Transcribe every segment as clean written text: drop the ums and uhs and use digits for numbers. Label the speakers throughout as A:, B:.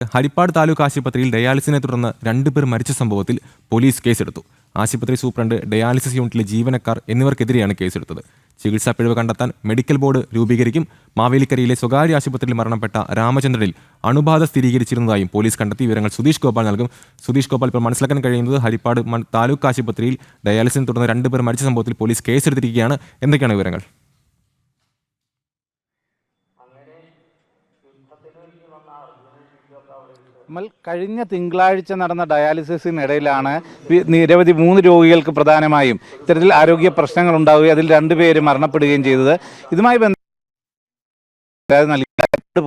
A: ഹരിപ്പാട് താലൂക്ക് ആശുപത്രിയിൽ ഡയാലിസിനെ തുടർന്ന് 2 പേർ മരിച്ച സംഭവത്തിൽ പോലീസ് കേസെടുത്തു. ആശുപത്രി സൂപ്രണ്ട്, ഡയാലിസിസ് യൂണിറ്റിലെ ജീവനക്കാർ എന്നിവർക്കെതിരെയാണ് കേസെടുത്തത്. ചികിത്സാ പിഴവ് കണ്ടെത്താൻ മെഡിക്കൽ ബോർഡ് രൂപീകരിക്കും. മാവേലിക്കരയിലെ സ്വകാര്യ ആശുപത്രിയിൽ മരണപ്പെട്ട രാമചന്ദ്രനിൽ അണുബാധ സ്ഥിരീകരിച്ചിരുന്നതായും പോലീസ് കണ്ടെത്തി. വിവരങ്ങൾ സുധീഷ് ഗോപാൽ നൽകും. സുധീഷ് ഗോപാൽ, ഇപ്പോൾ മനസ്സിലാക്കാൻ കഴിയുന്നത് ഹരിപ്പാട് താലൂക്ക് ആശുപത്രിയിൽ ഡയാലിസിനെ തുടർന്ന് 2 പേർ മരിച്ച സംഭവത്തിൽ പോലീസ് കേസെടുത്തിരിക്കുകയാണ്. എന്തൊക്കെയാണ് വിവരങ്ങൾ?
B: കഴിഞ്ഞ തിങ്കളാഴ്ച നടന്ന ഡയാലിസിസിനിടയിലാണ് നിരവധി 3 രോഗികൾക്ക് പ്രധാനമായും ഇത്തരത്തിൽ ആരോഗ്യ പ്രശ്നങ്ങൾ ഉണ്ടാവുകയും അതിൽ 2 പേര് മരണപ്പെടുകയും ചെയ്തത്. ഇതുമായി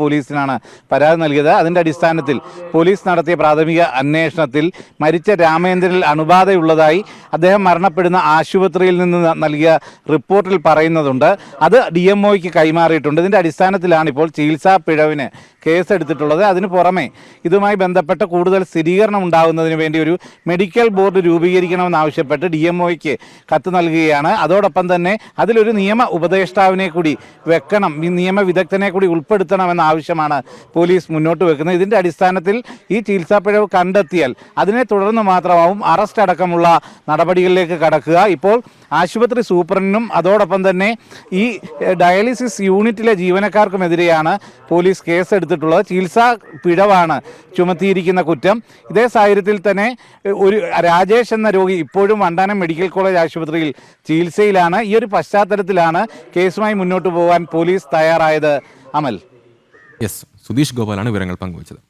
B: പോലീസിനാണ് പരാതി നൽകിയത്. അതിൻ്റെ അടിസ്ഥാനത്തിൽ പോലീസ് നടത്തിയ പ്രാഥമിക അന്വേഷണത്തിൽ മരിച്ച രാമേന്ദ്രനിൽ അണുബാധയുള്ളതായി അദ്ദേഹം മരണപ്പെടുന്ന ആശുപത്രിയിൽ നിന്ന് നൽകിയ റിപ്പോർട്ടിൽ പറയുന്നതുണ്ട്. അത് DMOയ്ക്ക് കൈമാറിയിട്ടുണ്ട്. ഇതിൻ്റെ അടിസ്ഥാനത്തിലാണ് ഇപ്പോൾ ചികിത്സാ പിഴവിന് കേസെടുത്തിട്ടുള്ളത്. അതിനു പുറമെ ഇതുമായി ബന്ധപ്പെട്ട് കൂടുതൽ സ്ഥിരീകരണം ഉണ്ടാകുന്നതിന് വേണ്ടി ഒരു മെഡിക്കൽ ബോർഡ് രൂപീകരിക്കണമെന്നാവശ്യപ്പെട്ട് DMOയ്ക്ക് കത്ത് നൽകുകയാണ്. അതോടൊപ്പം തന്നെ അതിലൊരു നിയമ ഉപദേഷ്ടാവിനെ കൂടി വെക്കണം, നിയമ വിദഗ്ധനെ കൂടി ഉൾപ്പെടുത്തണമെന്ന ആവശ്യമാണ് പോലീസ് മുന്നോട്ട് വെക്കുന്നത്. ഇതിൻ്റെ അടിസ്ഥാനത്തിൽ ഈ ചികിത്സാ പിഴവ് കണ്ടെത്തിയാൽ അതിനെ തുടർന്ന് മാത്രമാവും അറസ്റ്റ് അടക്കമുള്ള നടപടികളിലേക്ക് കടക്കുക. ഇപ്പോൾ ആശുപത്രി സൂപ്രണ്ടിനും അതോടൊപ്പം തന്നെ ഈ ഡയാലിസിസ് യൂണിറ്റിലെ ജീവനക്കാർക്കുമെതിരെയാണ് പോലീസ് കേസെടുത്തിട്ടുള്ളത്. ചികിത്സാ പിഴവാണ് ചുമത്തിയിരിക്കുന്ന കുറ്റം. ഇതേ സാഹചര്യത്തിൽ തന്നെ ഒരു രാജേഷ് എന്ന രോഗി ഇപ്പോഴും വണ്ടാനം മെഡിക്കൽ കോളേജ് ആശുപത്രിയിൽ ചികിത്സയിലാണ്. ഈ ഒരു പശ്ചാത്തലത്തിലാണ് കേസുമായി മുന്നോട്ട് പോകാൻ പോലീസ് തയ്യാറായത്. അമൽ,
A: സുധീഷ് ഗോപാലാണ് വിവരങ്ങൾ പങ്കുവച്ചത്.